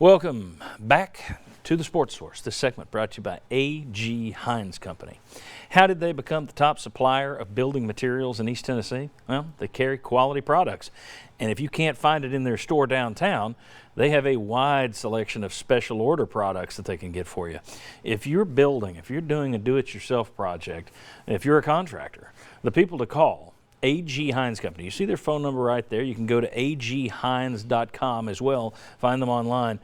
Welcome back to the Sports Source. This segment brought to you by A.G. Hines Company. How did they become the top supplier of building materials in East Tennessee? Well, they carry quality products. And if you can't find it in their store downtown, they have a wide selection of special order products that they can get for you. If you're building, if you're doing a do-it-yourself project, if you're a contractor, the people to call, A.G. Hines Company. You see their phone number right there. You can go to aghines.com as well. Find them online.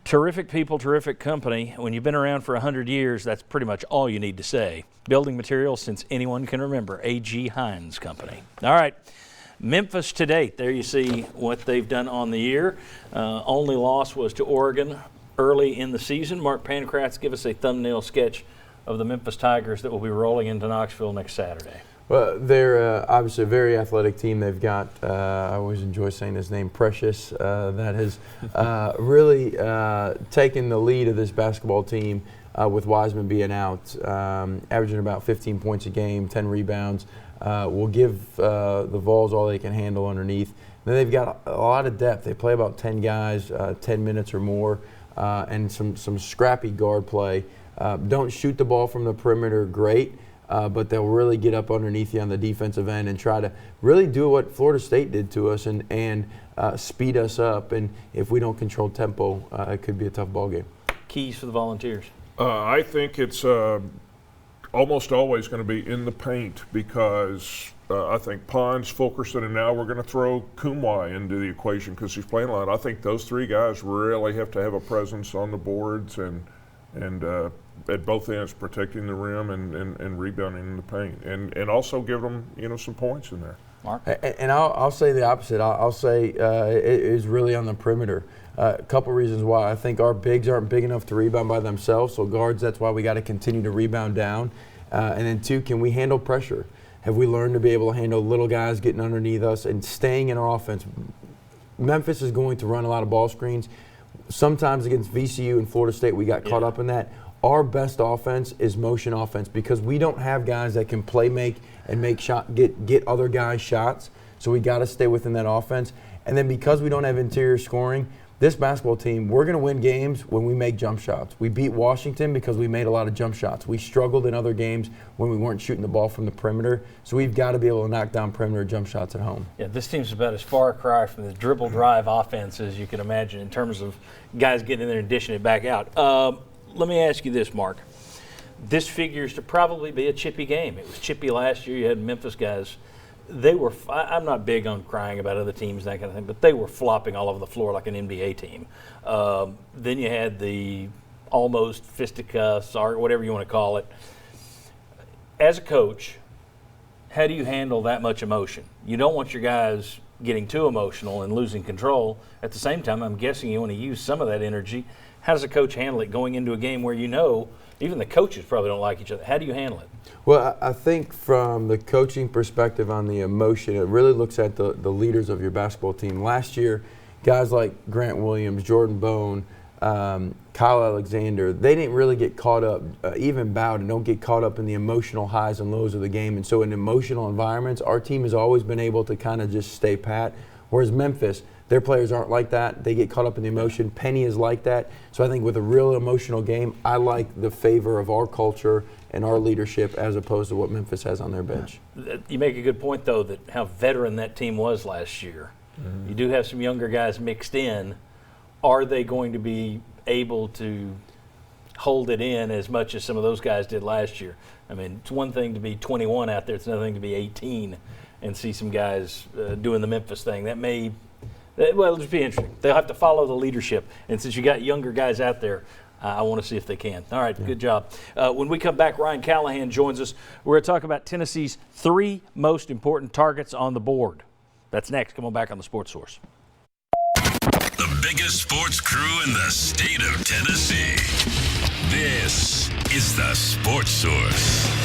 Terrific people, terrific company. When you've been around for 100 years, that's pretty much all you need to say. Building materials since anyone can remember. A.G. Hines Company. All right. Memphis to date. There you see what they've done on the year. Only loss was to Oregon early in the season. Mark Pancratz, give us a thumbnail sketch of the Memphis Tigers that will be rolling into Knoxville next Saturday. Well, they're obviously a very athletic team. They've got, I always enjoy saying his name, Precious, that has really taken the lead of this basketball team with Wiseman being out, averaging about 15 points a game, 10 rebounds. Will give the Vols all they can handle underneath. Then they've got a lot of depth. They play about 10 guys, 10 minutes or more, and some scrappy guard play. Don't shoot the ball from the perimeter great. But they'll really get up underneath you on the defensive end and try to really do what Florida State did to us and speed us up. And if we don't control tempo, it could be a tough ball game. Keys for the Volunteers. I think it's almost always going to be in the paint because I think Pons, Fulkerson, and now we're going to throw Kumwai into the equation because he's playing a lot. I think those three guys really have to have a presence on the boards and at both ends, protecting the rim and rebounding in the paint, and also give them some points in there. Mark? And I'll say the opposite. I'll say it is really on the perimeter. A couple reasons why. I think our bigs aren't big enough to rebound by themselves, so guards, that's why we got to continue to rebound down. And then two, can we handle pressure? Have we learned to be able to handle little guys getting underneath us and staying in our offense? Memphis is going to run a lot of ball screens. Sometimes against VCU and Florida State, we got caught up in that. Our best offense is motion offense because we don't have guys that can play make and get other guys shots. So we got to stay within that offense. And then because we don't have interior scoring, this basketball team, we're going to win games when we make jump shots. We beat Washington because we made a lot of jump shots. We struggled in other games when we weren't shooting the ball from the perimeter. So we've got to be able to knock down perimeter jump shots at home. Yeah, this team's about as far a cry from the dribble drive offense as you can imagine in terms of guys getting in there and dishing it back out. Let me ask you this, Mark. This figures to probably be a chippy game. It was chippy last year. You had Memphis guys. They were. I'm not big on crying about other teams and that kind of thing, but they were flopping all over the floor like an NBA team. Then you had the almost fisticuffs or whatever you want to call it. As a coach, how do you handle that much emotion? You don't want your guys getting too emotional and losing control. At the same time, I'm guessing you want to use some of that energy. How does a coach handle it going into a game where even the coaches probably don't like each other? How do you handle it? Well, I think from the coaching perspective on the emotion, it really looks at the leaders of your basketball team. Last year, guys like Grant Williams, Jordan Bone, Kyle Alexander, they didn't really get caught up, even Bowden, don't get caught up in the emotional highs and lows of the game. And so in emotional environments, our team has always been able to kind of just stay pat. Whereas Memphis, their players aren't like that. They get caught up in the emotion. Penny is like that. So I think with a real emotional game, I like the favor of our culture and our leadership as opposed to what Memphis has on their bench. You make a good point, though, that how veteran that team was last year. Mm-hmm. You do have some younger guys mixed in. Are they going to be able to hold it in as much as some of those guys did last year? I mean, it's one thing to be 21 out there. It's another thing to be 18 and see some guys doing the Memphis thing. It'll just be interesting. They'll have to follow the leadership. And since you got younger guys out there, I want to see if they can. All right, Good job. When we come back, Ryan Callahan joins us. We're going to talk about Tennessee's 3 most important targets on the board. That's next. Come on back on the Sports Source. The biggest sports crew in the state of Tennessee. This is the Sports Source.